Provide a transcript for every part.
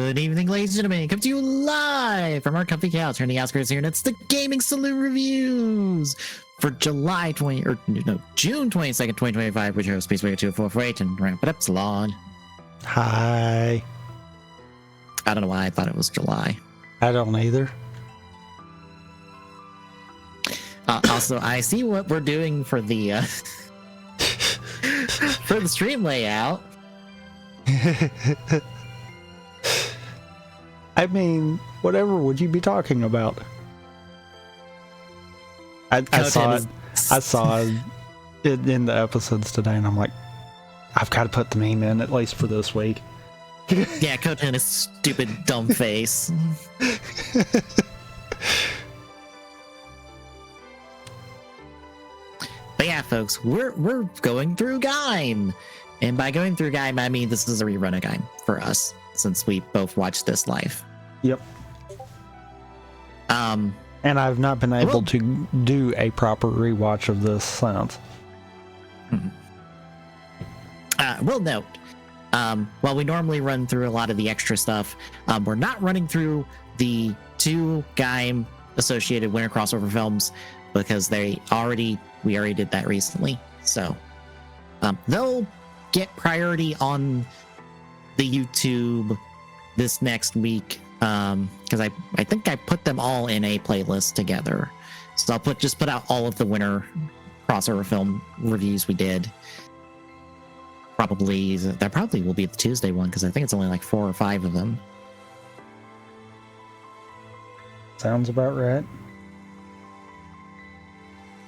Good evening, ladies and gentlemen. Come to you live from our comfy couch here in the outskirts here, and it's the Gaming Saloon reviews for June 22nd, 2025, with your host, Space 2448, and ramp it up, Salon. Hi. I don't know why I thought it was July. I don't either. Also, I see what we're doing for the for the stream layout. I mean, whatever would you be talking about? I saw it in the episodes today, and I'm like, I've got to put the meme in at least for this week. Yeah, Koten, his stupid dumb face. But yeah, folks, we're going through Gaim, and by going through Gaim, I mean this is a rerun of Gaim for us, since we both watched this live. Yep. And I've not been able to do a proper rewatch of this since. We'll note, while we normally run through a lot of the extra stuff, we're not running through the two Gaim associated winter crossover films because we already did that recently. So they'll get priority on the YouTube this next week, because I think I put them all in a playlist together. So I'll just put out all of the winter crossover film reviews we did. That probably will be the Tuesday one, because I think it's only like 4 or 5 of them. Sounds about right.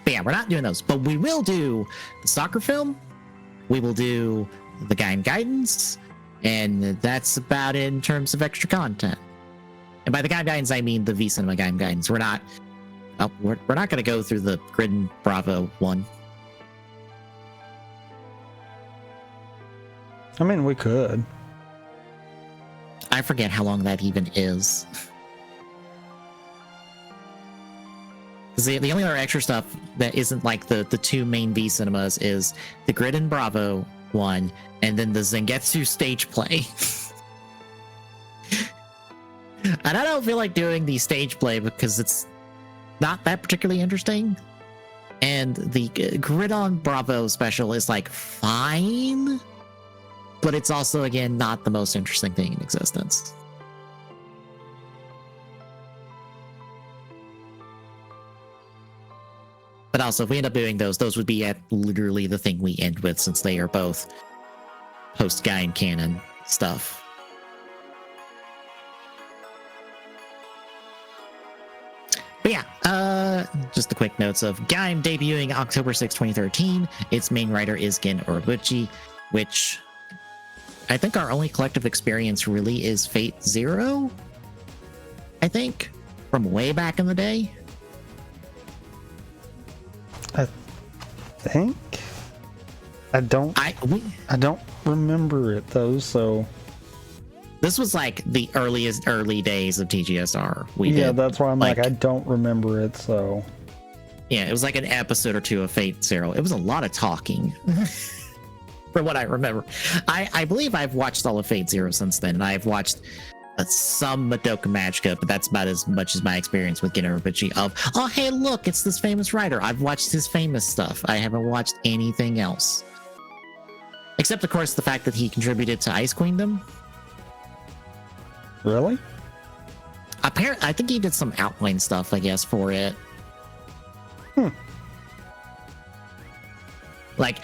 But yeah, we're not doing those, but we will do the soccer film. We will do the Gaim guidance, and that's about it in terms of extra content. And by the Gaim guidance, I mean the V Cinema Gaim guidance. We're not going to go through the Grid and Bravo one. I mean, we could. I forget how long that even is. The only other extra stuff that isn't like the two main V cinemas is the Grid and Bravo one, and then the Zangetsu stage play. And I don't feel like doing the stage play because it's not that particularly interesting. And the Grid on Bravo special is like fine, but it's also, again, not the most interesting thing in existence. But also, if we end up doing those would be at literally the thing we end with, since they are both post-Gaim canon stuff. But yeah, just the quick notes of Gaim debuting October 6, 2013. Its main writer is Gen Urobuchi, which I think our only collective experience really is Fate Zero, I think, from way back in the day. I think I don't remember it though, so this was like the early days of TGSR. Yeah, that's why I'm like I don't remember it, so yeah, it was like an episode or two of Fate Zero. It was a lot of talking. From what I remember, I believe I've watched all of Fate Zero since then, and I've watched some Madoka Magica, but that's about as much as my experience with Gen Urobuchi of, oh, hey, look, it's this famous writer. I've watched his famous stuff. I haven't watched anything else. Except, of course, the fact that he contributed to Ice Queendom. Really? Apparently, I think he did some outline stuff, I guess, for it. Like,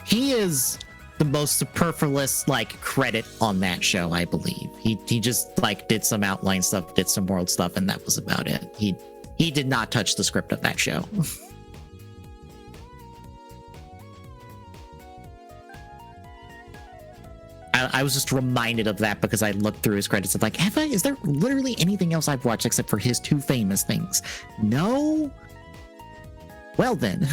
he is the most superfluous, like, credit on that show, I believe. He just, like, did some outline stuff, did some world stuff, and that was about it. He did not touch the script of that show. I was just reminded of that because I looked through his credits and like, is there literally anything else I've watched except for his two famous things? No? Well then.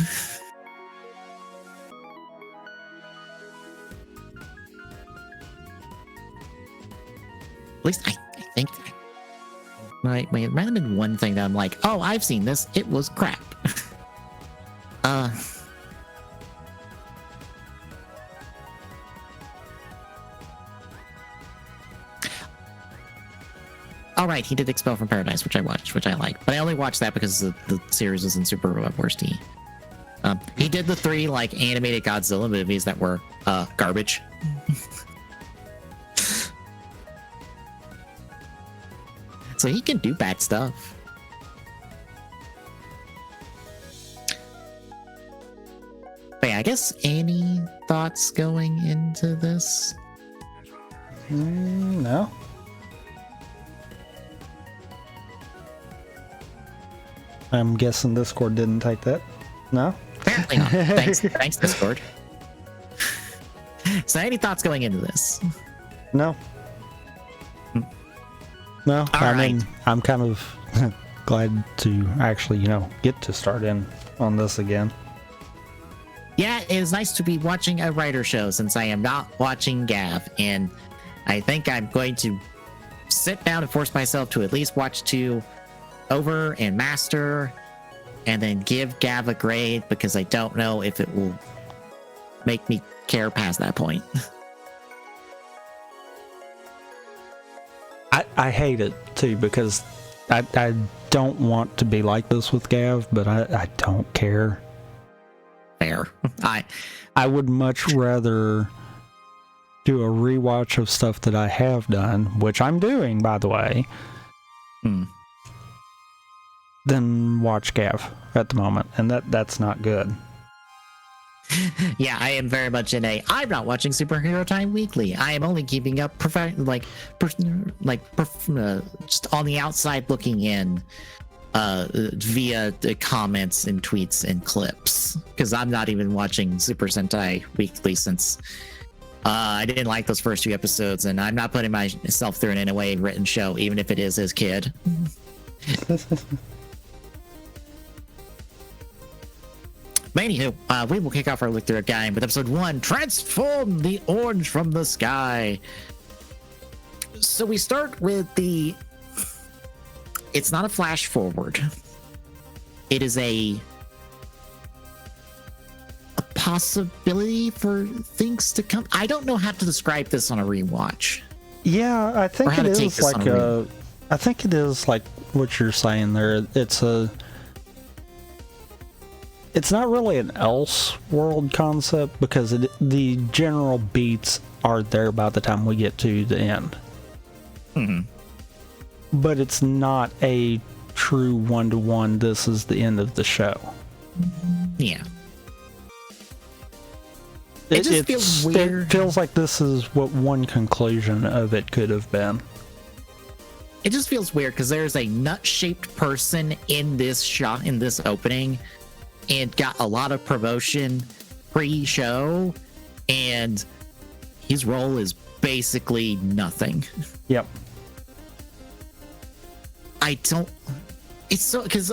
At least I think it might have been one thing that I'm like, oh, I've seen this. It was crap. All right, he did Expel from Paradise, which I watched, which I liked, but I only watched that because the series was in super worsty. He did the 3 like animated Godzilla movies that were garbage. So he can do bad stuff. But yeah, I guess any thoughts going into this? No. I'm guessing Discord didn't take that. No? Apparently not. Thanks, Discord. So any thoughts going into this? No. No. All right. I'm kind of glad to actually, get to start in on this again. Yeah, it is nice to be watching a writer show since I am not watching Gav, and I think I'm going to sit down and force myself to at least watch 2 over and master, and then give Gav a grade because I don't know if it will make me care past that point. I hate it too because I don't want to be like this with Gav, but I don't care. Fair. I would much rather do a rewatch of stuff that I have done, which I'm doing, by the way, than watch Gav at the moment, and that's not good. Yeah, I am very much in I'm not watching Superhero Time Weekly. I am only keeping up just on the outside looking in via the comments and tweets and clips, because I'm not even watching Super Sentai Weekly since I didn't like those first 2 episodes, and I'm not putting myself through an in a way written show, even if it is his kid. But anywho, we will kick off our look through a Gaim with episode 1, Transform the Orange from the Sky. So we start with it's not a flash forward. It is a possibility for things to come. I don't know how to describe this on a rewatch. Yeah, I think it is like I think it is like what you're saying there. It's not really an else world concept because the general beats are there by the time we get to the end. But it's not a true one-to-one, this is the end of the show. Yeah. It just feels weird. It feels like this is what one conclusion of it could have been. It just feels weird because there's a nut-shaped person in this shot, in this opening, and got a lot of promotion pre-show, and his role is basically nothing. Yep. It's so, because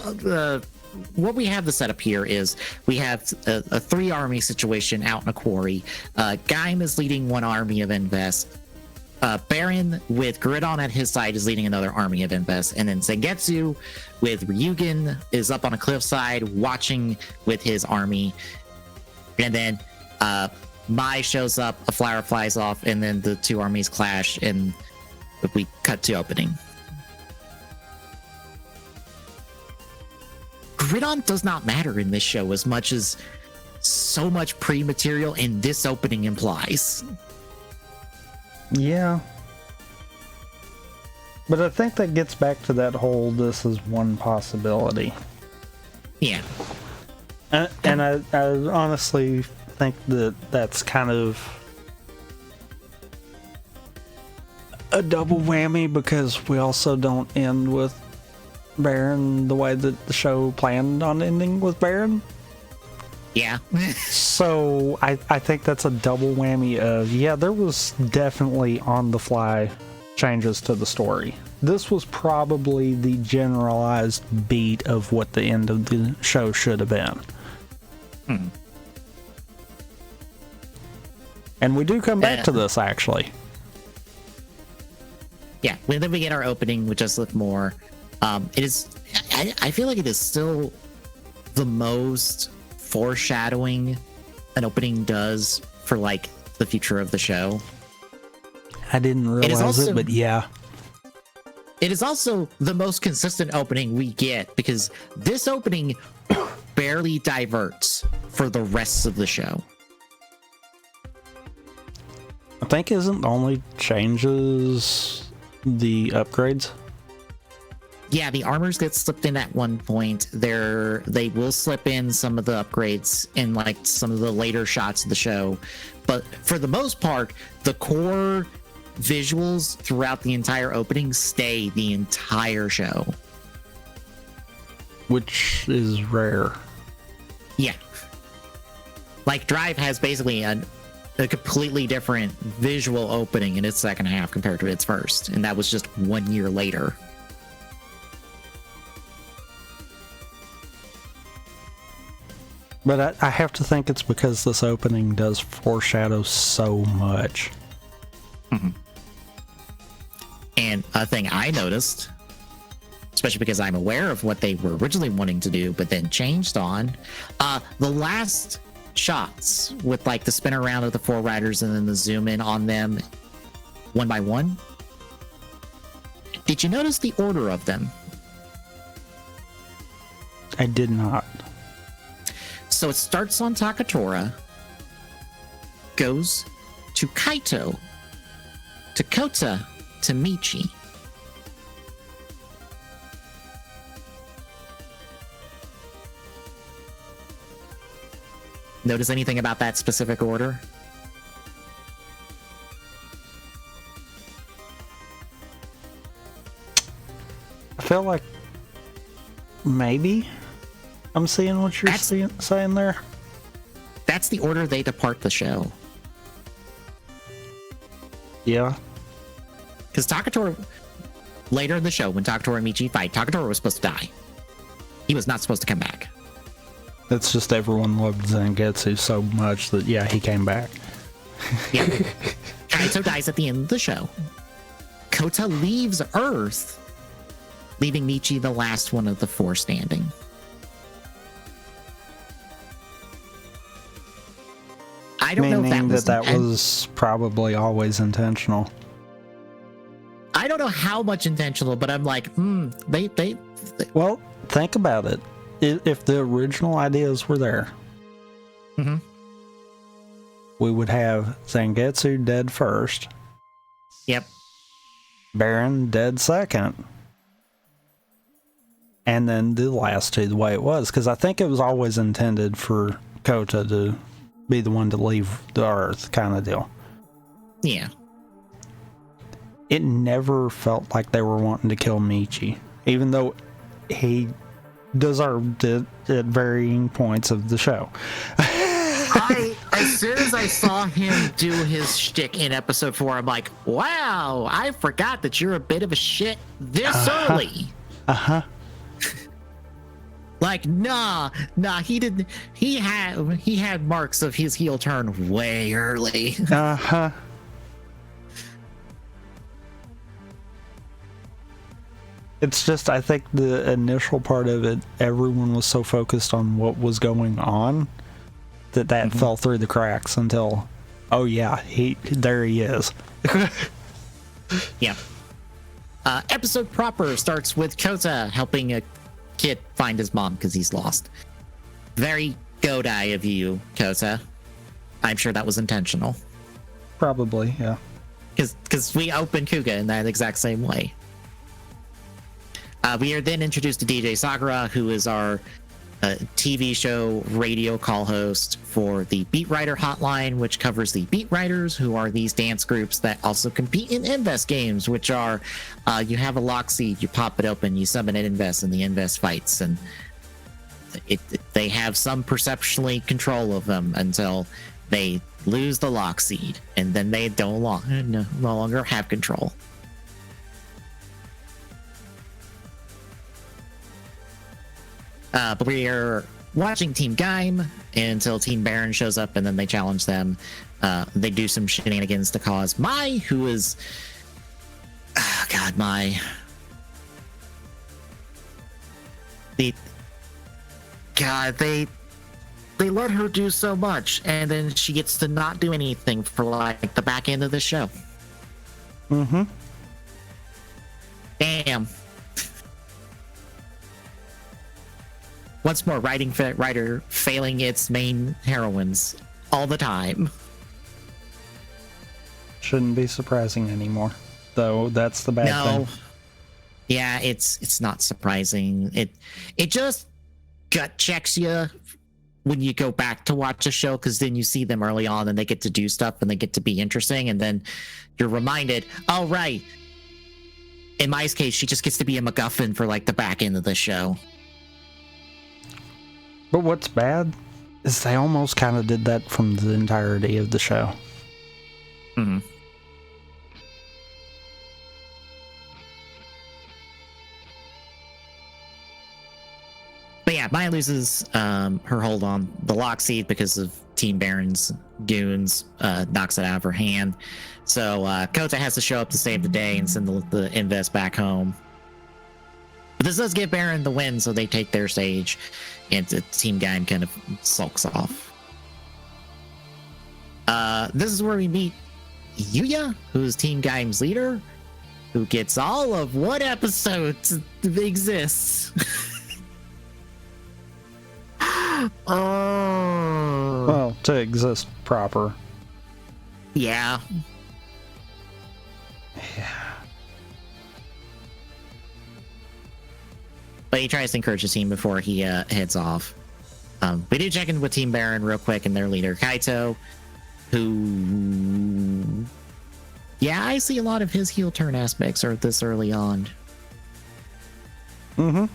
what we have the setup here is we have a 3-army situation out in a quarry. Gaim is leading one army of Invest. Baron with Gridon at his side is leading another army of Invest, and then Sengetsu with Ryugen is up on a cliffside watching with his army, and then Mai shows up, a flower flies off, and then the 2 armies clash, and we cut to opening. Gridon does not matter in this show as much as so much pre-material in this opening implies. Yeah. But I think that gets back to that whole this is one possibility. Yeah. And I honestly think that that's kind of a double whammy because we also don't end with Baron the way that the show planned on ending with Baron. Yeah. So I think that's a double whammy of, yeah, there was definitely on the fly changes to the story. This was probably the generalized beat of what the end of the show should have been. And we do come back to this, actually. Yeah, then we get our opening, which does look more. It is. I feel like it is still the most foreshadowing an opening does for like the future of the show. I didn't realize it, but yeah. It is also the most consistent opening we get because this opening barely diverts for the rest of the show. I think isn't only changes the upgrades. Yeah, the armors get slipped in at one point. They will slip in some of the upgrades in like some of the later shots of the show, but for the most part, the core visuals throughout the entire opening stay the entire show, which is rare. Yeah, like Drive has basically a completely different visual opening in its second half compared to its first, and that was just 1 year later. But I have to think it's because this opening does foreshadow so much. Mm-hmm. And a thing I noticed, especially because I'm aware of what they were originally wanting to do, but then changed on, the last shots with like the spin around of the four riders and then the zoom in on them one by one. Did you notice the order of them? I did not. So it starts on Takatora, goes to Kaito, to Kota, to Michi. Notice anything about that specific order? I feel like maybe I'm seeing what you're saying there. That's the order they depart the show. Yeah. Because Takatora, later in the show, when Takatora and Michi fight, Takatora was supposed to die. He was not supposed to come back. It's just everyone loved Zangetsu so much that, yeah, he came back. Yeah. Kaito dies at the end of the show. Kota leaves Earth, leaving Michi the last one of the four standing. I don't know if that was probably always intentional. I don't know how much intentional, but I'm like, they. Well, think about it. If the original ideas were there, mm-hmm. we would have Zangetsu dead first. Yep. Baron dead second. And then the last two the way it was. Because I think it was always intended for Kota to be the one to leave the Earth kind of deal. Yeah. It never felt like they were wanting to kill Michi. Even though he deserved it at varying points of the show. As soon as I saw him do his shtick in episode 4, I'm like, wow, I forgot that you're a bit of a shit this early. Like, nah, he didn't. He had marks of his heel turn way early. It's just, I think the initial part of it, everyone was so focused on what was going on that mm-hmm. fell through the cracks until, oh yeah, there he is. Yeah. Episode proper starts with Kota helping a kid find his mom because he's lost. Very Godai of you, Kota. I'm sure that was intentional. Probably, yeah. Because we open Kuga in that exact same way. We are then introduced to DJ Sakura, who is our TV show radio call host for the Beat Writer Hotline, which covers the Beat Writers, who are these dance groups that also compete in Invest games, which are you have a lock seed, you pop it open, you summon an Invest, and the Invest fights, and they have some perceptually control of them until they lose the lock seed, and then they no longer have control. But we are watching Team Gaim until Team Baron shows up, and then they challenge them. They do some shenanigans to cause Mai, who is... Mai. They let her do so much, and then she gets to not do anything for, like, the back end of the show. Mm-hmm. And Damn. Once more, writer failing its main heroines all the time. Shouldn't be surprising anymore, though. That's the bad thing. Yeah, it's not surprising. It just gut checks you when you go back to watch a show, because then you see them early on and they get to do stuff and they get to be interesting, and then you're reminded, oh right, in Mai's case, she just gets to be a MacGuffin for like the back end of the show. But what's bad is they almost kind of did that from the entirety of the show. Mm-hmm. But yeah, Mai loses her hold on the lock seed because of Team Baron's goons, knocks it out of her hand. So Kota has to show up to save the day and send the Invest back home. But this does give Baron the win, so they take their stage, and Team Gaim kind of sulks off. This is where we meet Yuya, who's Team Gaim's leader, who gets all of what episode exists. Oh. Well, to exist proper. Yeah. But he tries to encourage the team before he heads off. We do check in with Team Baron real quick and their leader, Kaito, who... Yeah, I see a lot of his heel turn aspects are this early on. Mm-hmm.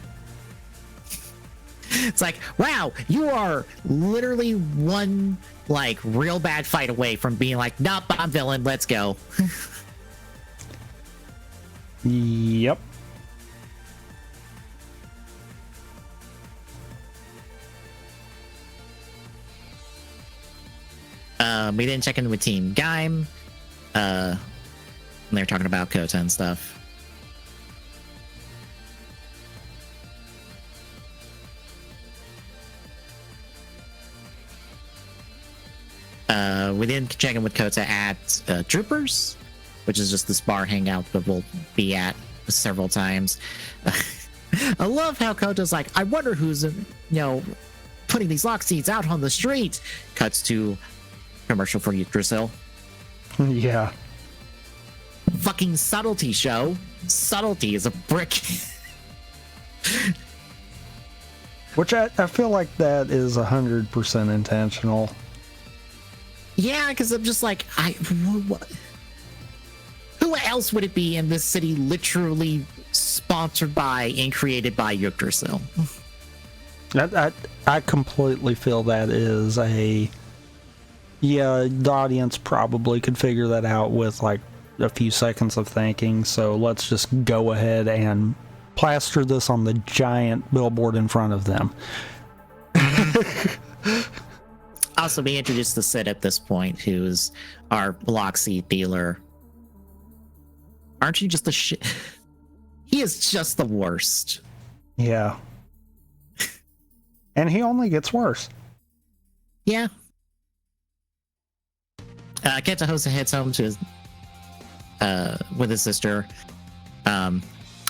It's like, wow, you are literally one, like, real bad fight away from being like, nope, I'm villain, let's go. Yep. We didn't check in with Team Gaim. They're talking about Kota and stuff. We didn't check in with Kota at Troopers, which is just this bar hangout that we'll be at several times. I love how Kota's like, I wonder who's, putting these lock seeds out on the street. Cuts to commercial for Yggdrasil. Yeah. Fucking subtlety show. Subtlety is a brick. Which I feel like that is 100% intentional. Yeah, because I'm just like, who else would it be in this city literally sponsored by and created by Yggdrasil? I completely feel that is the audience probably could figure that out with like a few seconds of thinking, so let's just go ahead and plaster this on the giant billboard in front of them. Also, be introduced to Sid at this point, who's our lock seed dealer. Aren't you just the shit? He is just the worst. Yeah. And he only gets worse. Yeah. Kenta Hosa heads home to his, with his sister.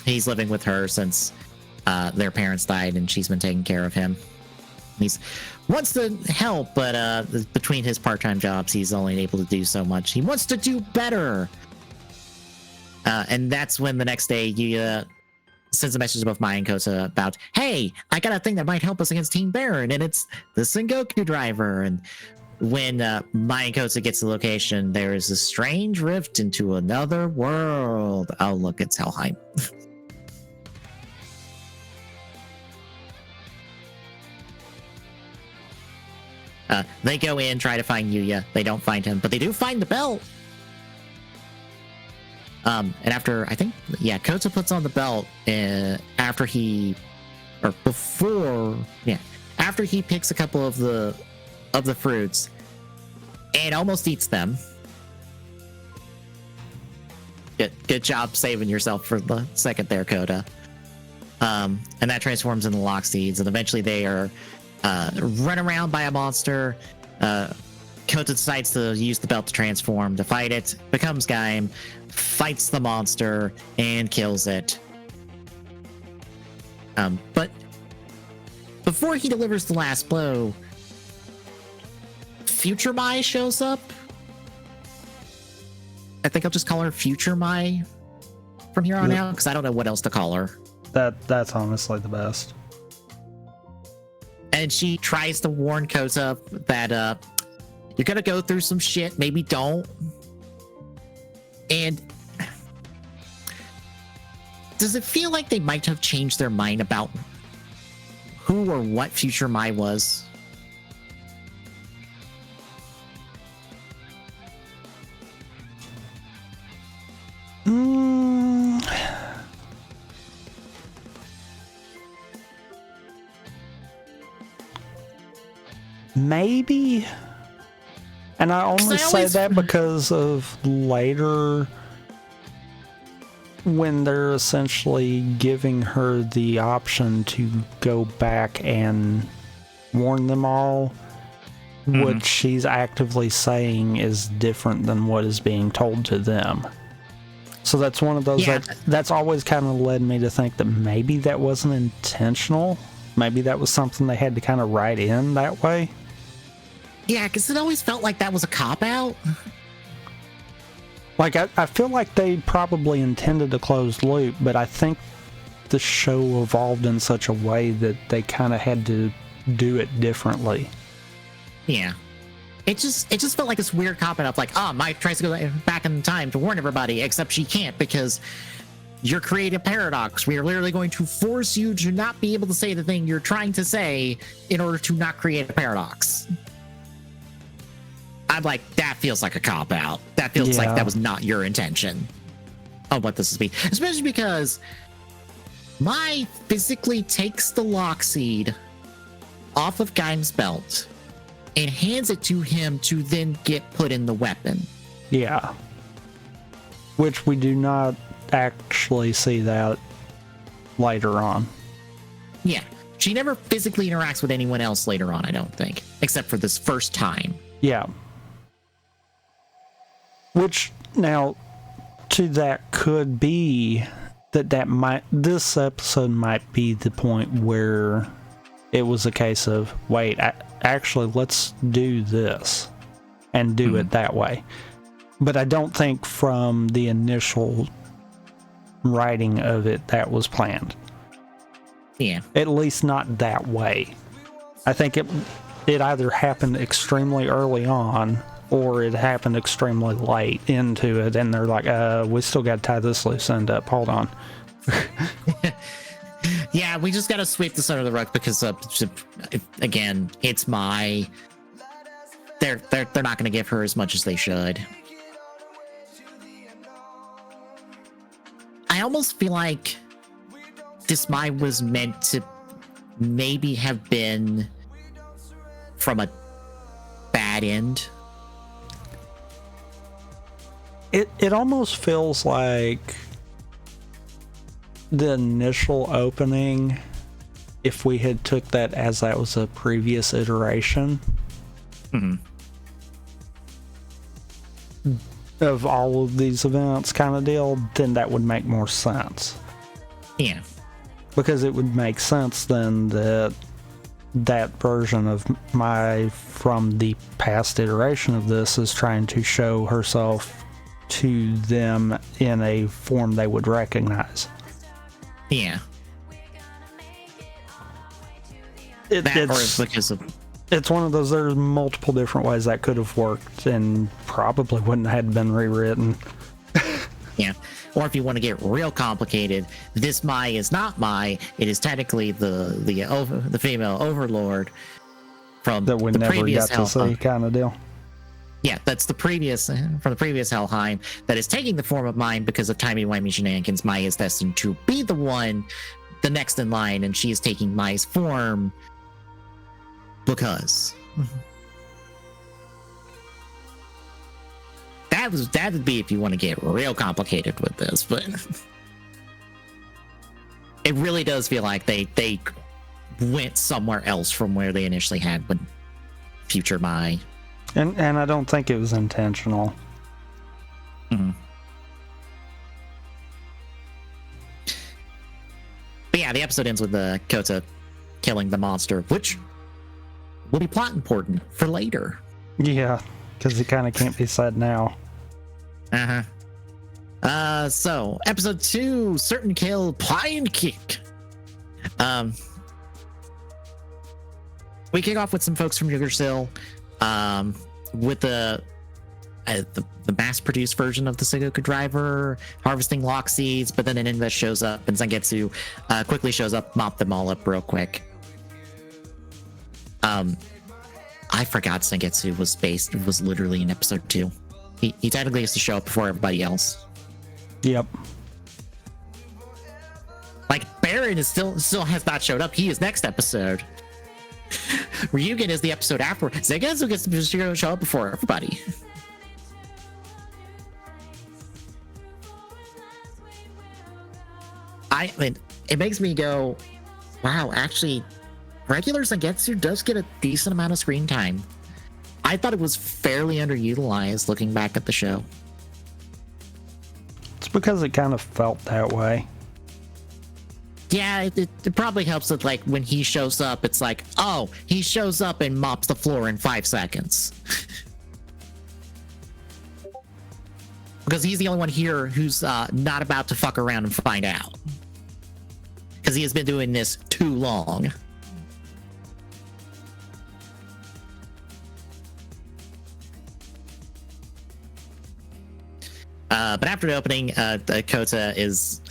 He's living with her since their parents died, and she's been taking care of him. He's wants to help, but between his part-time jobs, he's only able to do so much. He wants to do better. And that's when the next day, Yuya sends a message to both Mai and Kota about, hey, I got a thing that might help us against Team Baron, and it's the Sengoku driver. And when Mai and Kota gets to the location, there is a strange rift into another world. Oh, look, it's Helheim. They go in, try to find Yuya. They don't find him, but they do find the belt. And after, I think, Kota puts on the belt after he picks a couple of the fruits and almost eats them. Good job saving yourself for the second there, Kota. And that transforms into lock seeds, and eventually they are run around by a monster. Kota decides to use the belt to transform to fight it, becomes Gaim, fights the monster, and kills it. But before he delivers the last blow, Future Mai shows up. I think I'll just call her Future Mai from here on out, because I don't know what else to call her. That's honestly the best. And she tries to warn Kota that you're gonna go through some shit, maybe don't. And does it feel like they might have changed their mind about who or what Future Mai was? Maybe. And I only say that because of later, when they're essentially giving her the option to go back and warn them all, what she's actively saying is different than what is being told to them. So that's one of those that's always kind of led me to think that maybe that wasn't intentional. Maybe that was something they had to kind of write in that way. Yeah, because it always felt like that was a cop-out. Like, I feel like they probably intended a closed loop, but I think the show evolved in such a way that they kind of had to do it differently. Yeah. It just felt like this weird cop-out of like, Mai tries to go back in time to warn everybody, except she can't because you're creating a paradox. We are literally going to force you to not be able to say the thing you're trying to say in order to not create a paradox. I'm like, that feels like a cop-out. That feels like that was not your intention of what this is being. Especially because Mai physically takes the lock seed off of Gaim's belt and hands it to him to then get put in the weapon. Yeah. Which we do not actually see that later on. Yeah. She never physically interacts with anyone else later on, I don't think. Except for this first time. Yeah. Which, now, to that could be this episode might be the point where it was a case of, wait, actually, let's do this and do it that way. But I don't think from the initial writing of it that was planned. Yeah. At least not that way. I think it either happened extremely early on or it happened extremely late into it, and they're like, we still got to tie this loose end up. Hold on. Yeah, we just got to sweep this under the rug because, again, it's Mai. They're not going to give her as much as they should. I almost feel like this Mai was meant to maybe have been from a bad end. It almost feels like the initial opening, if we had took that as that was a previous iteration of all of these events kind of deal, then that would make more sense. Yeah. Because it would make sense then that version of Mai from the past iteration of this is trying to show herself to them in a form they would recognize. Yeah. It's one of those, there's multiple different ways that could have worked and probably wouldn't have been rewritten. Yeah. Or if you want to get real complicated, this Mai is not Mai. It is technically the female overlord from that we the never previous got to see kind of deal. Yeah, that's from the previous Helheim that is taking the form of Mai because of timey-wimey shenanigans. Mai is destined to be the next in line, and she is taking Mai's form because. That would be if you want to get real complicated with this, but it really does feel like they went somewhere else from where they initially had with Future Mai. And I don't think it was intentional. But yeah, the episode ends with Kota killing the monster, which will be plot important for later. Yeah, because it kind of can't be said now. So episode 2, certain kill, Pine Kick. We kick off with some folks from Yggdrasil, with the mass-produced version of the Sugoku driver harvesting lock seeds, but then an Invest shows up and Zangetsu quickly shows up, mop them all up real quick. I forgot Zangetsu was literally in episode 2. He technically has to show up before everybody else. Yep. Like Baron is still has not showed up. He is next episode. Ryugen is the episode after. Zangetsu gets to show up before everybody. I mean, it makes me go, wow, actually, regular Zangetsu does get a decent amount of screen time. I thought it was fairly underutilized looking back at the show. It's because it kind of felt that way. Yeah, it probably helps that, like, when he shows up, it's like, oh, he shows up and mops the floor in 5 seconds. Because he's the only one here who's not about to fuck around and find out. Because he has been doing this too long. But after the opening, Kota is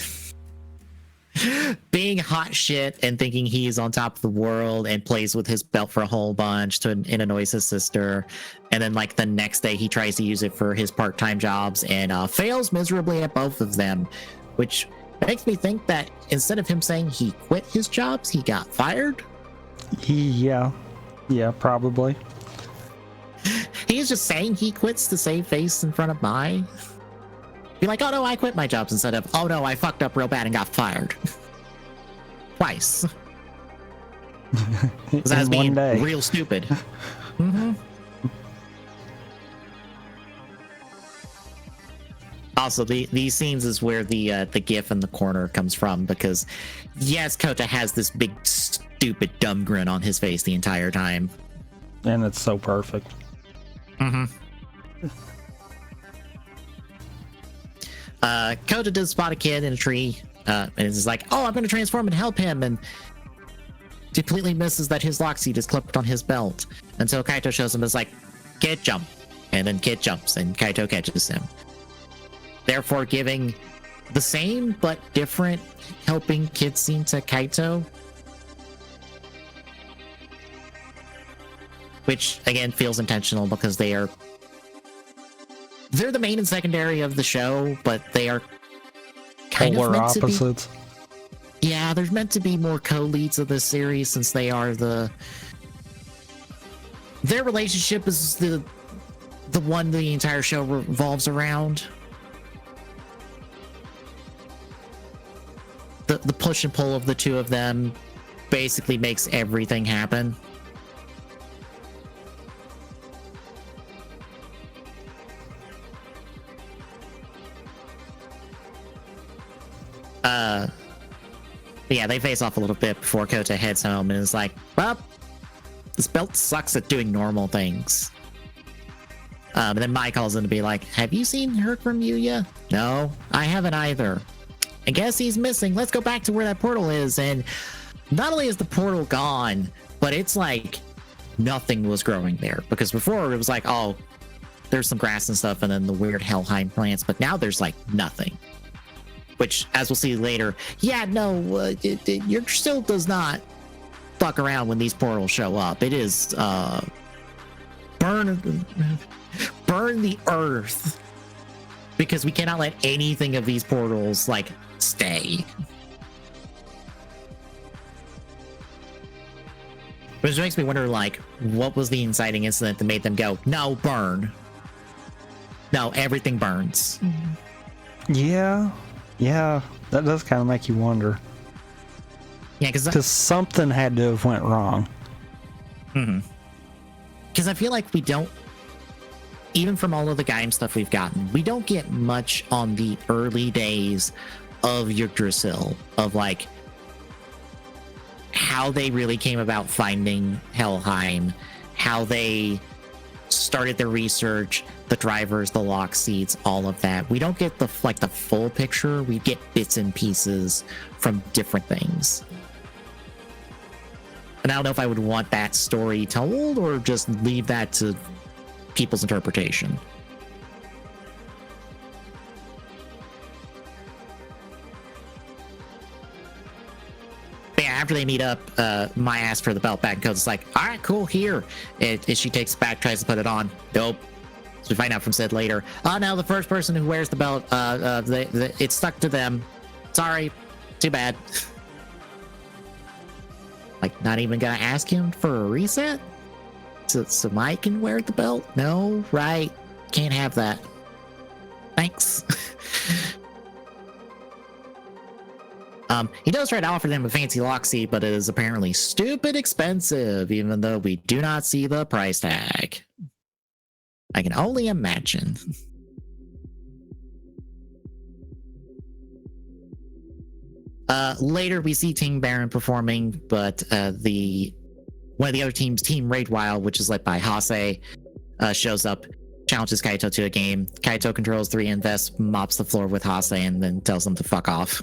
being hot shit and thinking he's on top of the world and plays with his belt for a whole bunch and annoys his sister. And then, like, the next day he tries to use it for his part-time jobs and fails miserably at both of them, which makes me think that instead of him saying he quit his jobs, he got fired. Yeah, probably. He's just saying he quits to save face in front of Mai. Be like, oh no, I quit my jobs, instead of, oh no, I fucked up real bad and got fired. Twice. Because I was being real stupid. Mm-hmm. Also, these scenes is where the gif in the corner comes from, because yes, Kota has this big stupid dumb grin on his face the entire time. And it's so perfect. Mm-hmm. Kota does spot a kid in a tree, and is like, oh, I'm going to transform and help him, and completely misses that his lock seed is clipped on his belt. Until Kaito shows him and is like, kid jump. And then kid jumps, and Kaito catches him. Therefore giving the same but different helping kid scene to Kaito. Which, again, feels intentional because they're the main and secondary of the show, but they are kind of meant opposites. To be. Yeah, they're meant to be more co-leads of this series, since they are their relationship is the one the entire show revolves around. The push and pull of the two of them basically makes everything happen. Yeah, they face off a little bit before Kota heads home and is like, well, this belt sucks at doing normal things. And then Mai calls in to be like, have you heard from Yuya? No, I haven't either. I guess he's missing. Let's go back to where that portal is. And not only is the portal gone, but it's like nothing was growing there. Because before it was like, oh, there's some grass and stuff and then the weird Helheim plants. But now there's like nothing. Which, as we'll see later, yeah, no, your still does not fuck around when these portals show up. It is burn the earth, because we cannot let anything of these portals like stay. Which makes me wonder, like, what was the inciting incident that made them go, no, burn. No, everything burns. Yeah, that does kind of make you wonder. Yeah, because something had to have went wrong. Because I feel like we don't, even from all of the Gaim stuff we've gotten, we don't get much on the early days of Yggdrasil, of like how they really came about finding Helheim, how they started their research, the drivers, the lock seats, all of that. We don't get the full picture. We get bits and pieces from different things. And I don't know if I would want that story told or just leave that to people's interpretation. But yeah, after they meet up, Maya asks for the belt back, and Kota's like, all right, cool, here. She takes it back, tries to put it on. Nope. So we find out from Sid later. Oh, no, the first person who wears the belt, it's stuck to them. Sorry. Too bad. Like, not even gonna ask him for a reset? So Mike can wear the belt? No, right. Can't have that. Thanks. He does try to offer them a fancy lock seat, but it is apparently stupid expensive, even though we do not see the price tag. I can only imagine. Later, we see Team Baron performing, but one of the other teams, Team Raid Wild, which is led by Hase, shows up, challenges Kaito to a game. Kaito controls 3 invests, mops the floor with Hase, and then tells them to fuck off.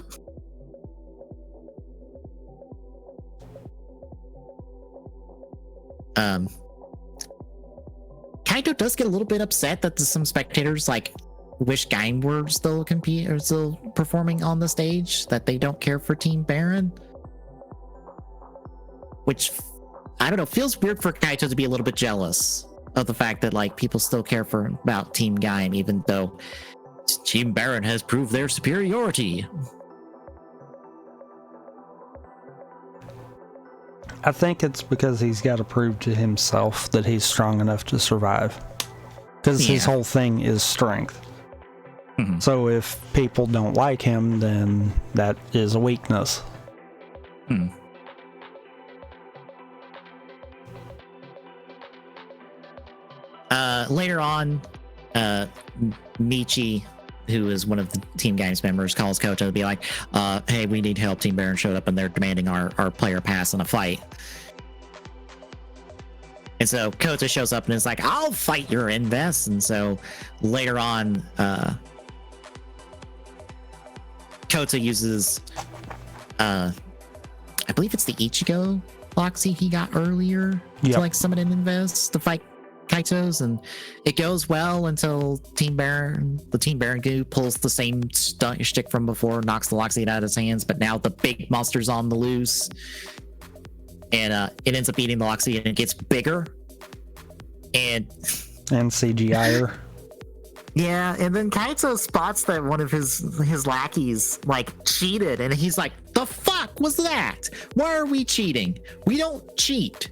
Kaito does get a little bit upset that some spectators wish Gaim were still performing on the stage, that they don't care for Team Baron. Which, I don't know, feels weird for Kaito to be a little bit jealous of the fact that people still care about Team Gaim, even though Team Baron has proved their superiority. I think it's because he's got to prove to himself that he's strong enough to survive. Because his whole thing is strength. Mm-hmm. So if people don't like him, then that is a weakness. Hmm. Later on, Michi, who is one of the Team Games members, calls Kota to be like, hey, we need help. Team Baron showed up and they're demanding our player pass in a fight. And so Kota shows up and is like, I'll fight your invest. And so later on, Kota uses, I believe it's the Ichigo Loxy he got earlier to summon an invest to fight Kaito's, and it goes well until the Team Baron goo pulls the same stunt shtick from before, knocks the Loxy out of his hands, but now the big monster's on the loose, and it ends up eating the Loxy, and it gets bigger, and CGI-er. Yeah, and then Kaito spots that one of his lackeys cheated, and he's like, the fuck was that? Why are we cheating? We don't cheat.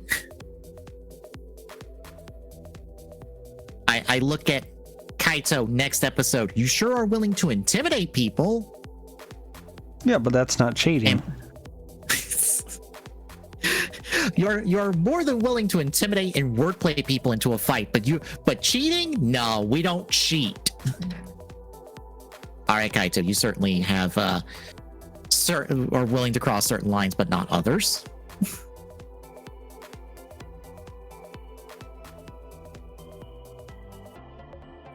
I look at Kaito next episode. You sure are willing to intimidate people. Yeah, but that's not cheating. You're more than willing to intimidate and wordplay people into a fight, but cheating? No, we don't cheat. All right, Kaito, you certainly have are willing to cross certain lines, but not others.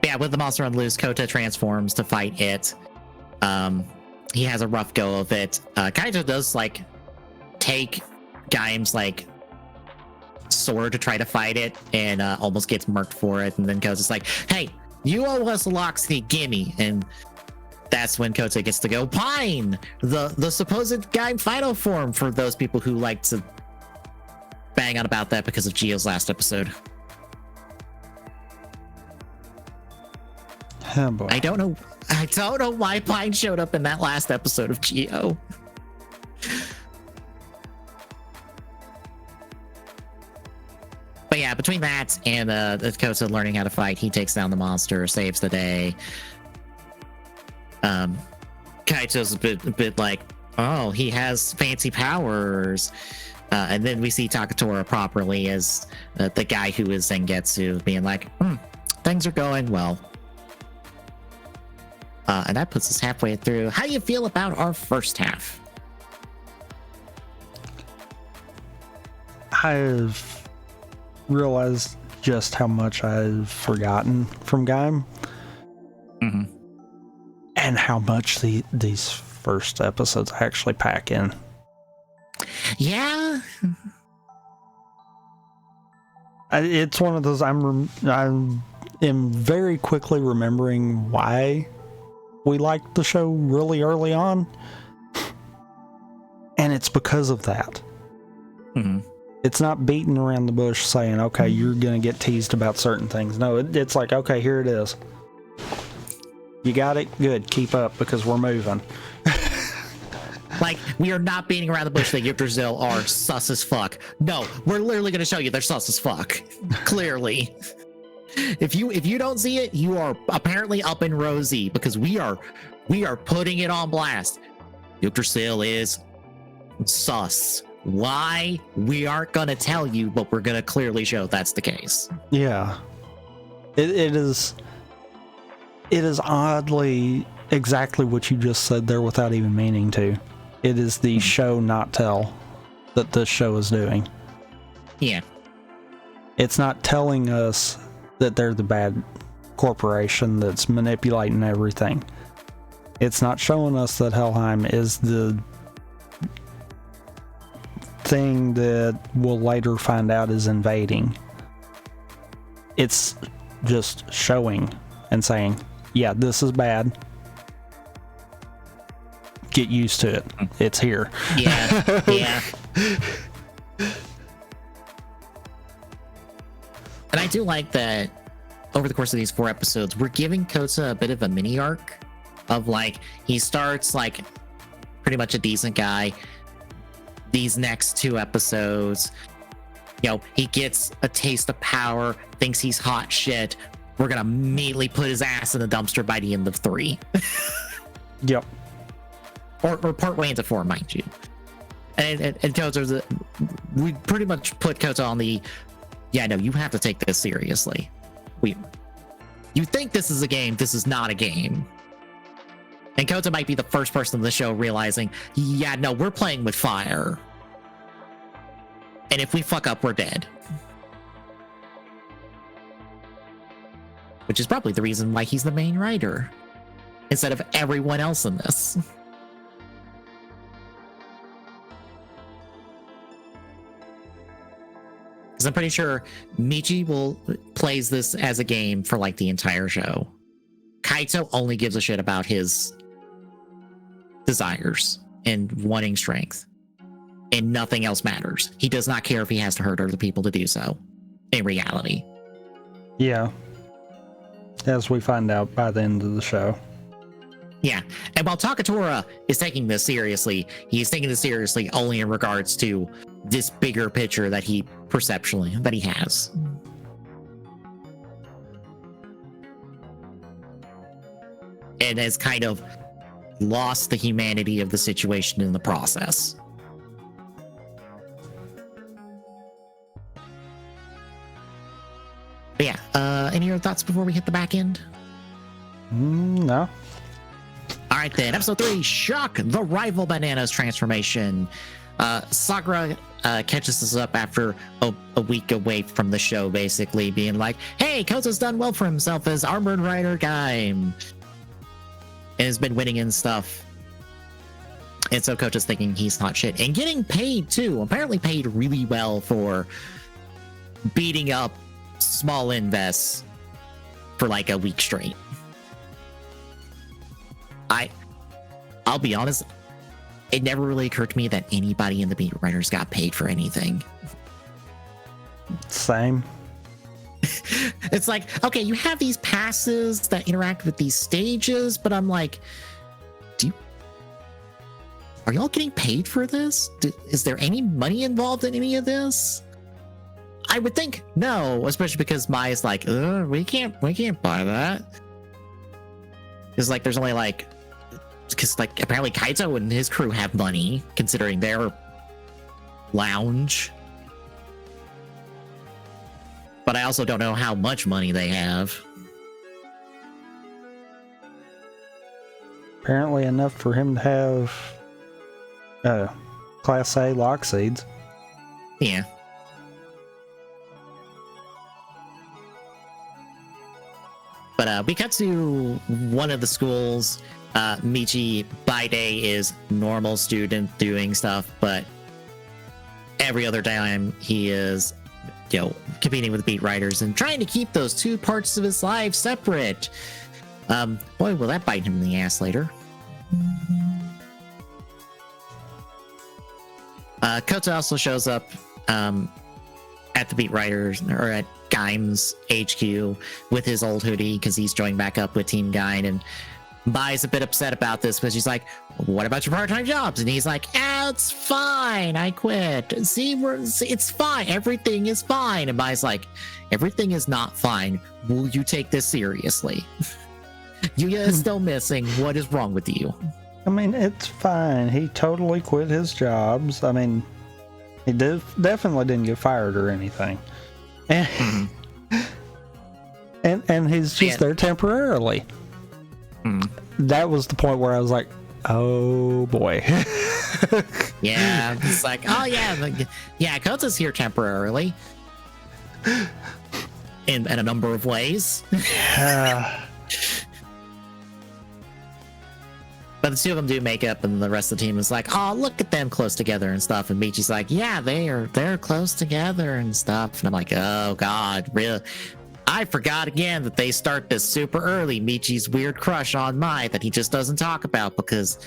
Yeah, with the monster on loose, Kota transforms to fight it. He has a rough go of it. Kaito does take Gaim's sword to try to fight it, and almost gets murked for it. And then Kota's like, "Hey, you owe us a Loxy, gimme!" And that's when Kota gets to go Pine, the supposed Gaim final form, for those people who like to bang on about that because of Gio's last episode. Oh boy. I don't know why Pine showed up in that last episode of Gio. But yeah, between that and Kota learning how to fight, he takes down the monster, saves the day. Kaito's a bit like, oh, he has fancy powers. And then we see Takatora properly as the guy who is Zangetsu, being like, things are going well. And that puts us halfway through. How do you feel about our first half? I've realized just how much I've forgotten from Gaim. Mm-hmm. And how much these first episodes actually pack in. Yeah. It's one of those I am very quickly remembering why we liked the show really early on. And it's because of that. Mm-hmm. It's not beating around the bush saying, okay, you're going to get teased about certain things. No, it's like, okay, here it is. You got it? Good. Keep up because we're moving. Like, we are not beating around the bush that Yggdrasil are sus as fuck. No, we're literally going to show you they're sus as fuck. Clearly. If you don't see it, you are apparently up in rosy because we are putting it on blast. Yggdrasil is sus. Why? We aren't going to tell you, but we're going to clearly show that's the case. Yeah. It is oddly exactly what you just said there without even meaning to. It is the show not tell that this show is doing. Yeah. It's not telling us that they're the bad corporation that's manipulating everything. It's not showing us that Helheim is the thing that we'll later find out is invading. It's just showing and saying, yeah, this is bad. Get used to it. It's here. Yeah. Yeah. And I do like that over the course of these 4 episodes, we're giving Kota a bit of a mini arc of like, he starts like pretty much a decent guy. These next 2 episodes, you know, he gets a taste of power, thinks he's hot shit. We're gonna immediately put his ass in the dumpster by the end of 3. Yep. Or part way into 4, mind you. And Kota's we pretty much put Kota on the, yeah, no, you have to take this seriously. You think this is a game, this is not a game. And Kota might be the first person in the show realizing, yeah, no, we're playing with fire. And if we fuck up, we're dead. Which is probably the reason why he's the main writer, instead of everyone else in this. Because I'm pretty sure Michi plays this as a game for like the entire show. Kaito only gives a shit about his desires and wanting strength, and nothing else matters. He does not care if he has to hurt other people to do so, in reality. Yeah. As we find out by the end of the show. Yeah, and while Takatora is taking this seriously, he's taking this seriously only in regards to this bigger picture that he has. And has kind of lost the humanity of the situation in the process. But yeah, any other thoughts before we hit the back end? No. All right then, episode 3, Shock, the Rival Bananas transformation. Sakura catches us up after a week away from the show, basically being like, hey, Kota's done well for himself as Armored Rider Gaim. And has been winning and stuff. And so Kota's thinking he's not shit. And getting paid too. Apparently paid really well for beating up small invests for like a week straight. I'll be honest, it never really occurred to me that anybody in the beat writers got paid for anything. Same. It's like, okay, you have these passes that interact with these stages, but I'm like, are y'all getting paid for this? Is there any money involved in any of this? I would think no, especially because Maya's like, we can't buy that. It's like there's only like, because like apparently Kaito and his crew have money considering their lounge. But I also don't know how much money they have. Apparently enough for him to have Class A lock seeds. Yeah. But we cut to one of the schools. Michi by day is normal student doing stuff, but every other time he is, competing with beat writers and trying to keep those two parts of his life separate. Boy, will that bite him in the ass later. Kota also shows up at the beat writers or at Gaim's HQ with his old hoodie because he's joined back up with Team Gaim, and Bai's a bit upset about this because she's like, what about your part-time jobs? And he's like, it's fine, I quit. See, it's fine, everything is fine. And Bai's like, everything is not fine. Will you take this seriously? Yuya is still missing. What is wrong with you? I mean, it's fine. He totally quit his jobs. I mean, he definitely didn't get fired or anything. And, and he's just there temporarily. That was the point where I was like, oh boy. Yeah, it's like, oh yeah, Kota's here temporarily. In a number of ways. But the two of them do make up, and the rest of the team is like, oh, look at them close together and stuff. And Michi's like, yeah, they're close together and stuff. And I'm like, oh god, really? I forgot again that they start this super early. Michi's weird crush on Mai that he just doesn't talk about because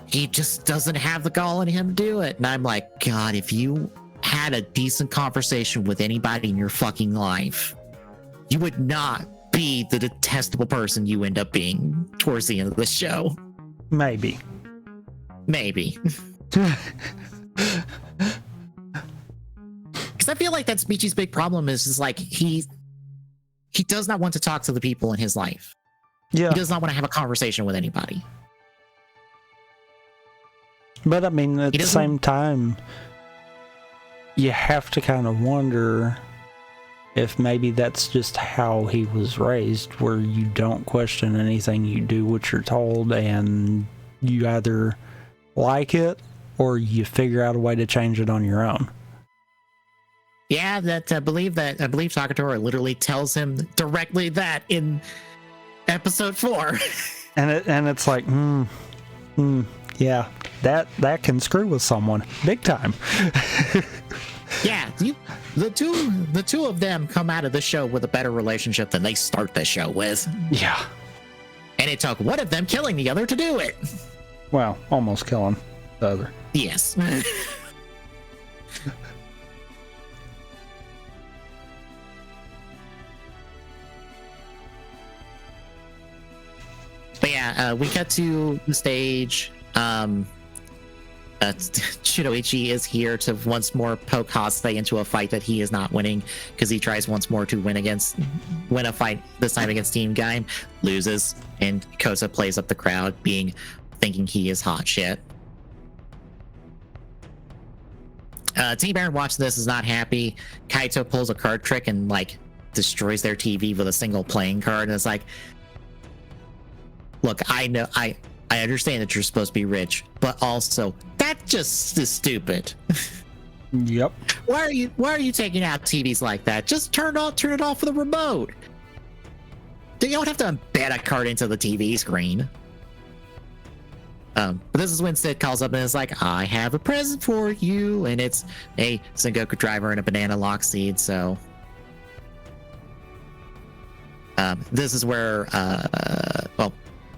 he just doesn't have the gall in him to do it. And I'm like, God, if you had a decent conversation with anybody in your fucking life, you would not be the detestable person you end up being towards the end of the show. Maybe. Because I feel like that's Michi's big problem is like he does not want to talk to the people in his life. Yeah. He does not want to have a conversation with anybody. But I mean, at the same time, you have to kind of wonder if maybe that's just how he was raised, where you don't question anything, you do what you're told, and you either like it or you figure out a way to change it on your own. Yeah, I believe Takatoa literally tells him directly that in episode 4. and it's like, yeah, that can screw with someone big time. Yeah, the two of them come out of the show with a better relationship than they start the show with. Yeah. And it took one of them killing the other to do it. Well, almost killing the other. Yes. But yeah, we cut to the stage. Shidoichi is here to once more poke Hasei into a fight that he is not winning because he tries once more to win a fight, this time against Team Gaim, loses, and Kota plays up the crowd, thinking he is hot shit. Team Baron watches this, is not happy. Kaito pulls a card trick and destroys their TV with a single playing card, and it's like, look, I know I understand that you're supposed to be rich, but also that just is stupid. Yep. Why are you taking out TVs like that? Just turn it off with a remote. You don't have to embed a card into the TV screen. But this is when Sid calls up and is like, I have a present for you, and it's a Sengoku driver and a banana lock seed. So this is where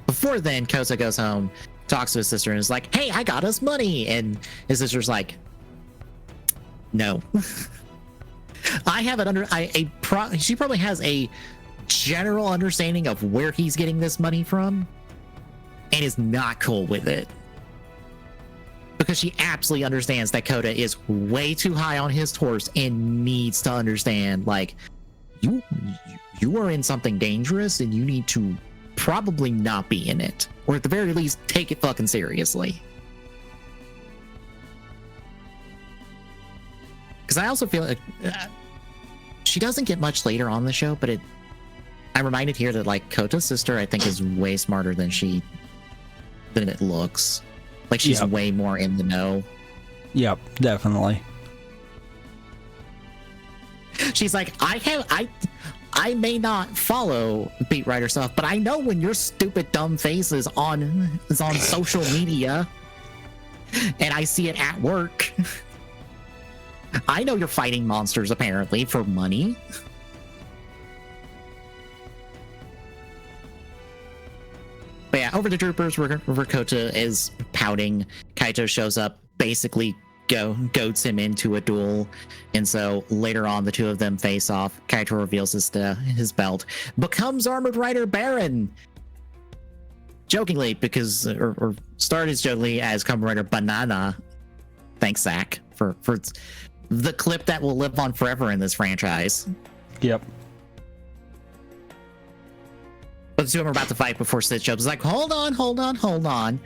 before then, Kota goes home, talks to his sister, and is like, hey, I got us money. And his sister's like, no. I have it she probably has a general understanding of where he's getting this money from and is not cool with it. Because she absolutely understands that Kota is way too high on his horse and needs to understand, you are in something dangerous and you need to probably not be in it, or at the very least take it fucking seriously. Because I also feel like she doesn't get much later on the show, but I'm reminded here that Kota's sister I think is way smarter than it looks. She's way more in the know. Yep, definitely. She's like, I may not follow beat writer stuff, but I know when your stupid dumb face is on social media and I see it at work. I know you're fighting monsters apparently for money. But yeah, over to Troopers where Kota is pouting. Kaito shows up, basically goads him into a duel, and so later on the two of them face off. Kaito reveals his belt, becomes Armored Rider Baron, jokingly, because or started as jokingly as Kamen Rider Banana. Thanks, Zach, for the clip that will live on forever in this franchise. Yep. But the two of them are about to fight before Sid shows up. It's like, hold on.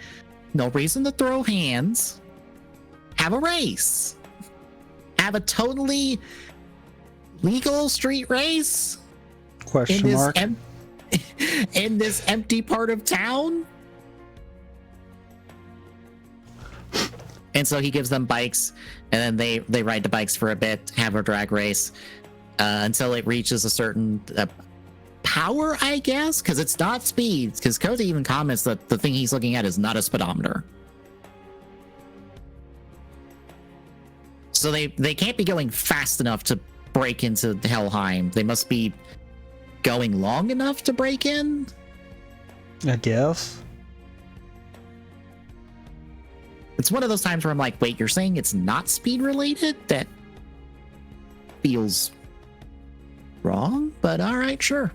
No reason to throw hands. Have a race. Have a totally legal street race. Question mark. In this empty part of town. And so he gives them bikes, and then they ride the bikes for a bit, have a drag race, until it reaches a certain power, I guess, because it's not speed. Because Kota even comments that the thing he's looking at is not a speedometer. So they can't be going fast enough to break into Helheim. They must be going long enough to break in, I guess. It's one of those times where I'm like, wait, you're saying it's not speed related? That feels wrong, but all right, sure.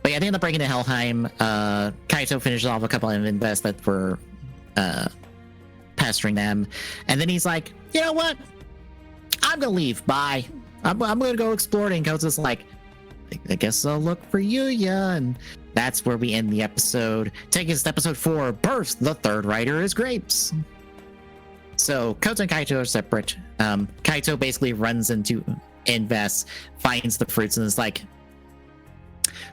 But yeah, they end up breaking into Helheim. Kaito finishes off a couple of invests that were pestering them, and then he's like, you know what, I'm gonna leave, bye. I'm gonna go exploring. Kota's like, I guess I'll look for Yuya, and that's where we end the episode. Taking us to episode 4, Birth, the third rider is Grapes. So Kota and Kaito are separate. Kaito basically runs into Invest, finds the fruits, and is like,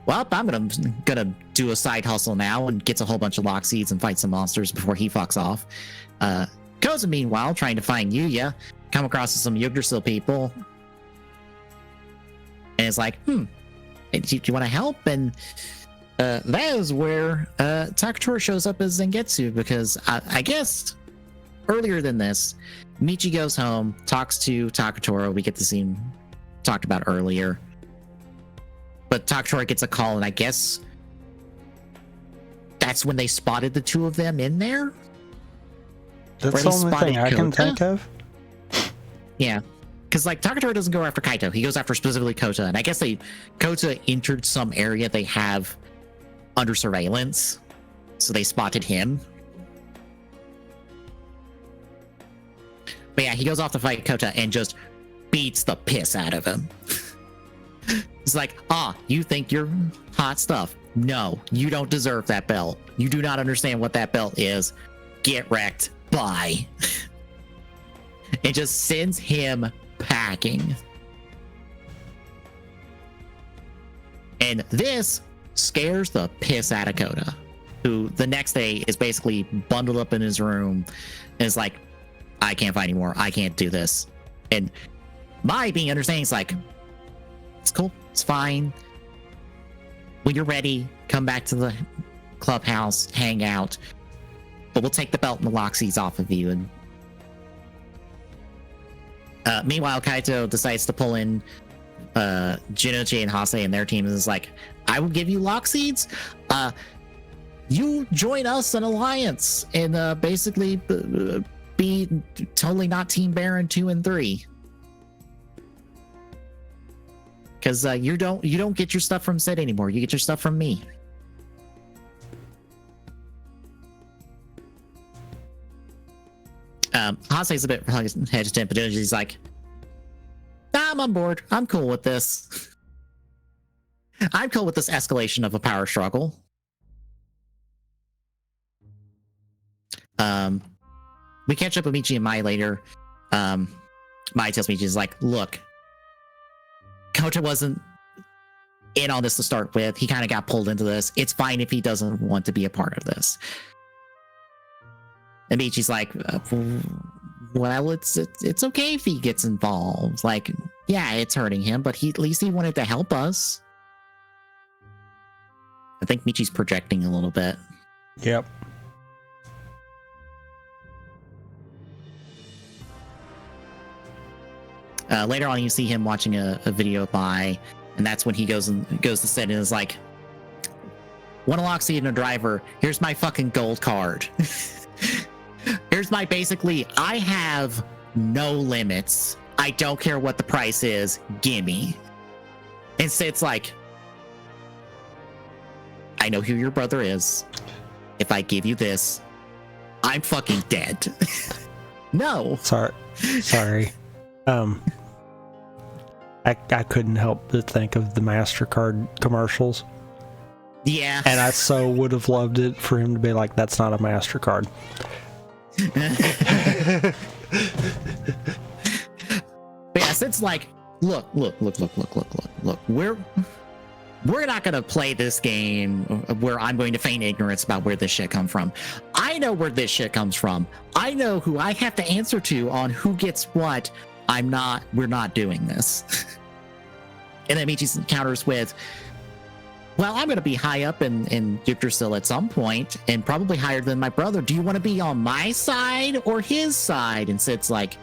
well, I'm gonna do a side hustle now, and gets a whole bunch of lock seeds and fight some monsters before he fucks off. Koza, meanwhile, trying to find Yuya, come across some Yggdrasil people, and it's like, do you want to help? And that is where Takatora shows up as Zangetsu, because I guess earlier than this, Michi goes home, talks to Takatora. We get the scene talked about earlier. But Takatora gets a call, and I guess that's when they spotted the two of them in there. That's the only thing I can think of. Yeah. Because, like, Takatora doesn't go after Kaito. He goes after specifically Kota. And I guess Kota entered some area they have under surveillance. So they spotted him. But yeah, he goes off to fight Kota and just beats the piss out of him. It's like, you think you're hot stuff. No, you don't deserve that belt. You do not understand what that belt is. Get wrecked. Bye. It just sends him packing. And this scares the piss out of Kota, who the next day is basically bundled up in his room and is like, I can't fight anymore. I can't do this. And my being understanding is like, it's cool. It's fine. When you're ready, come back to the clubhouse, hang out. But we'll take the belt and the lock seeds off of you. And meanwhile, Kaito decides to pull in Jinochi and Hase and their team, and is like, I will give you lock seeds. You join us in alliance and basically be totally not Team Baron 2 and 3. Because you don't get your stuff from Sid anymore. You get your stuff from me. Hase's a bit hesitant, but he's like, I'm on board. I'm cool with this. I'm cool with this escalation of a power struggle. We catch up with Michi and Mai later. Mai tells Michi, is like, look, Kota wasn't in on this to start with. He kind of got pulled into this. It's fine if he doesn't want to be a part of this. And Michi's like, well, it's okay if he gets involved. Like, yeah, it's hurting him, but at least he wanted to help us. I think Michi's projecting a little bit. Yep. Later on, you see him watching a video of Mai, and that's when he goes to sit and is like, "Want a lock seat and a driver? Here's my fucking gold card. Here's my basically. I have no limits. I don't care what the price is. Gimme." And Sid's like, "I know who your brother is. If I give you this, I'm fucking dead." No. Sorry. I couldn't help but think of the MasterCard commercials. Yeah. And I so would have loved it for him to be like, "That's not a MasterCard." But yeah, Sid's like, look. We're not gonna play this game where I'm going to feign ignorance about where this shit comes from. I know where this shit comes from. I know who I have to answer to on who gets what. We're not doing this. And then Michi counters with, "Well, I'm gonna be high up in Yggdrasil at some point, and probably higher than my brother. Do you want to be on my side or his side?" And Sid's like,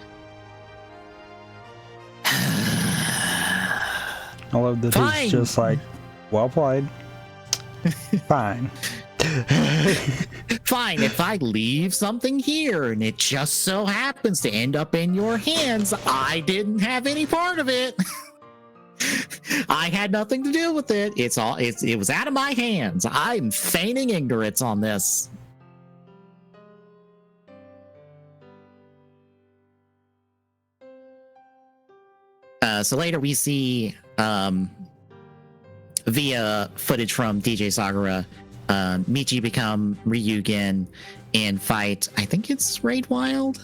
I love that Fine. he's just like, "Well played." Fine. "Fine, if I leave something here and it just so happens to end up in your hands, I didn't have any part of it. I had nothing to do with it. It was out of my hands. I'm feigning ignorance on this." So later we see via footage from DJ Sagura, Michi become Ryugen and fight, I think it's Raid Wild?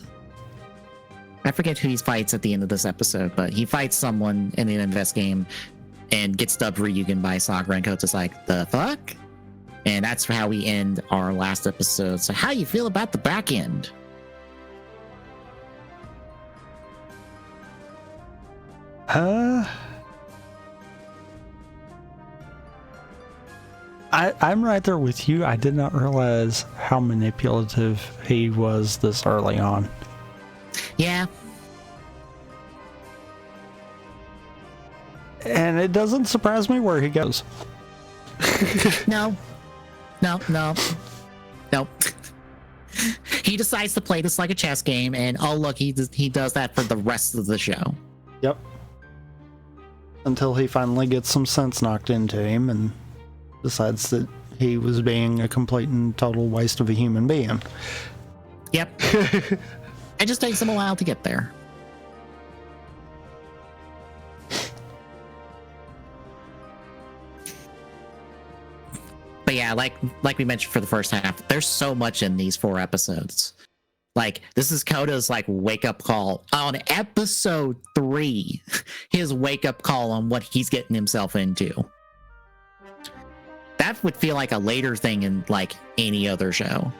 I forget who he fights at the end of this episode, but he fights someone in an invest game and gets dubbed Ryugen by Sagura, and Kota's like, "The fuck?" And that's how we end our last episode. So how you feel about the back end? I'm right there with you. I did not realize how manipulative he was this early on. Yeah. And it doesn't surprise me where he goes. No. He decides to play this like a chess game, and oh look, he does that for the rest of the show. Yep. Until he finally gets some sense knocked into him and decides that he was being a complete and total waste of a human being. Yep. It just takes him a while to get there. But yeah, like we mentioned for the first half, there's so much in these 4 episodes. Like, this is Kota's like wake up call on episode 3. His wake up call on what he's getting himself into. That would feel like a later thing in like any other show.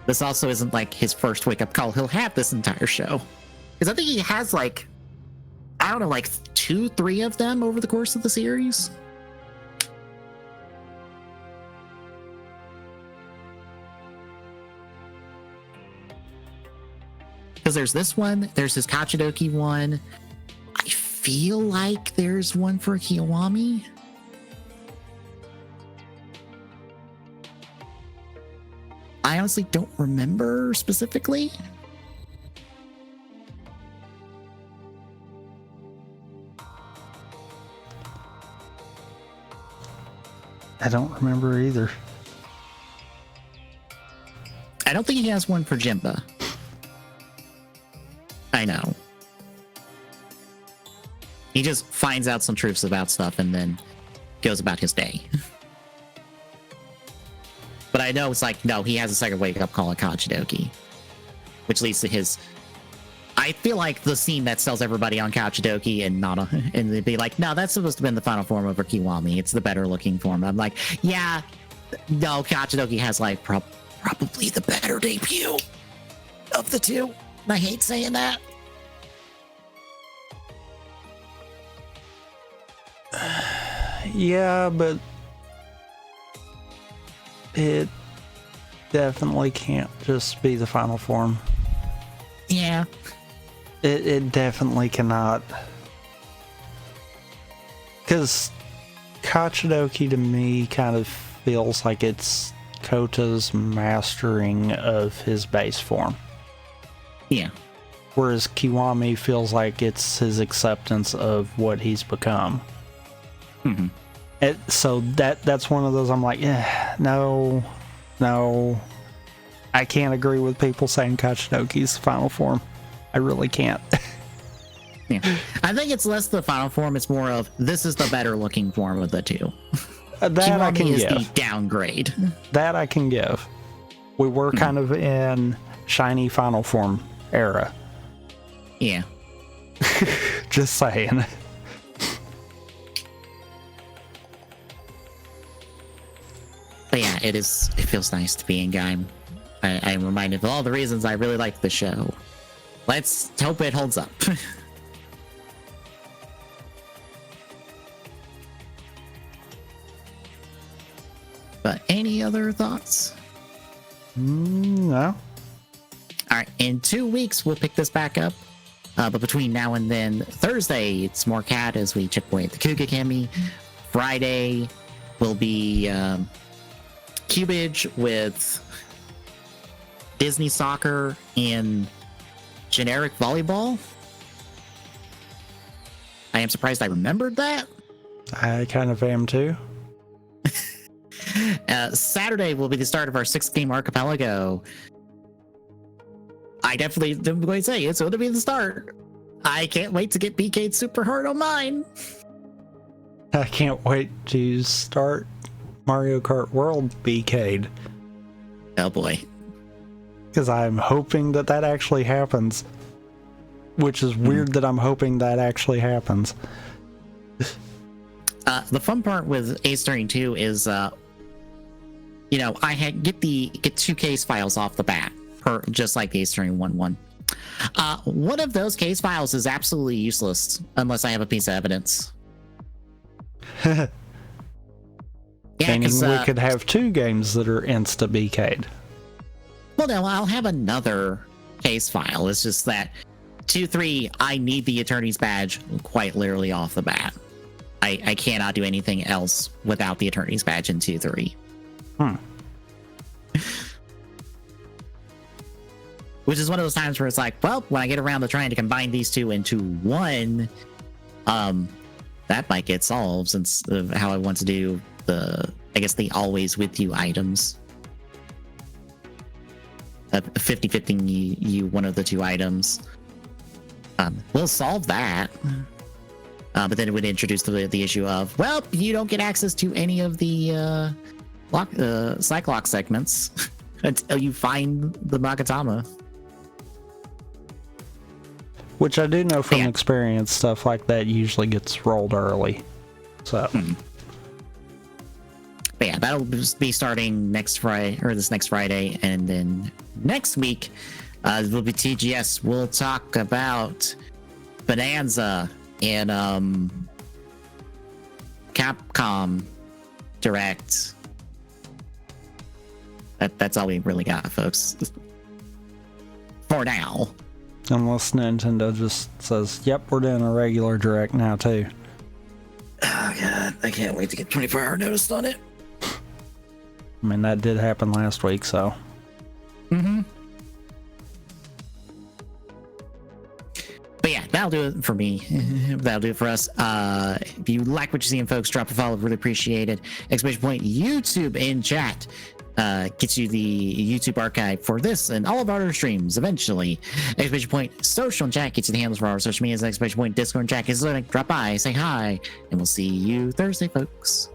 This also isn't like his first wake up call. He'll have this entire show. Because I think he has like, I don't know, like 2-3 of them over the course of the series. Because there's this one, there's his Kachidoki one. I feel like there's one for Kiwami. I honestly don't remember specifically. I don't remember either. I don't think he has one for Jimba. I know. He just finds out some truths about stuff and then goes about his day. But I know it's like, no, he has a second wake-up call at Kachidoki, which leads to his... I feel like the scene that sells everybody on Kachidoki and not on, and they'd be like, no, that's supposed to be in the final form over Kiwami. It's the better looking form. I'm like, yeah, no, Kachidoki has like probably the better debut of the two. I hate saying that. Yeah, but it definitely can't just be the final form. Yeah. It definitely cannot. Because Kachidoki to me kind of feels like it's Kota's mastering of his base form. Yeah. Whereas Kiwami feels like it's his acceptance of what he's become. Mm-hmm. So that's one of those I'm like, no. I can't agree with people saying Kachidoki's final form. I really can't. Yeah. I think it's less the final form, it's more of this is the better looking form of the two. That I can is give. the downgrade. That I can give. We were kind of in shiny final form era. Yeah. Just saying. But yeah, it feels nice to be in Gaim. I'm reminded of all the reasons I really like the show. Let's hope it holds up. But any other thoughts? No. All right, in 2 weeks, we'll pick this back up. But between now and then, Thursday, it's more cat as we chip away at the Kugakemi. Friday will be cubage with Disney soccer and generic volleyball. I am surprised I remembered that. I kind of am too. Saturday will be the start of our 6-game archipelago. I definitely am going to say it's going to be the start. I can't wait to get BK'd super hard on mine. I can't wait to start Mario Kart World BK'd. Oh boy. Because I'm hoping that actually happens. Which is weird that I'm hoping that actually happens. The fun part with Ace Attorney 2 is, I get 2 case files off the bat, just like the Ace Attorney 1-1. One of those case files is absolutely useless unless I have a piece of evidence. Yeah, because we could have 2 games that are insta BK'd. Well, no, I'll have another case file. It's just that 2-3, I need the attorney's badge quite literally off the bat. I cannot do anything else without the attorney's badge in 2-3. Which is one of those times where it's like, well, when I get around to trying to combine these 2 into 1, that might get solved since of how I want to do the always with you items. 50-50 you one of the 2 items. We'll solve that. But then it would introduce the issue of, well, you don't get access to any of the Cyclox segments until you find the Magatama. Which I do know from experience, stuff like that usually gets rolled early. So. But yeah, that'll just be starting next Friday, or this next Friday, and then next week will be TGS. We'll talk about Bonanza and Capcom Direct. That's all we really got, folks. For now. Unless Nintendo just says, yep, we're doing a regular Direct now, too. Oh, God. I can't wait to get 24-hour notice on it. I mean, that did happen last week, so. But yeah, that'll do it for me. That'll do it for us. If you like what you're seeing, folks, drop a follow. Really appreciate it. Exclamation point YouTube in chat gets you the YouTube archive for this and all of our other streams eventually. Exclamation point social in chat gets you the handles for our social medias. Exclamation point Discord in chat gets you. Drop by, say hi, and we'll see you Thursday, folks.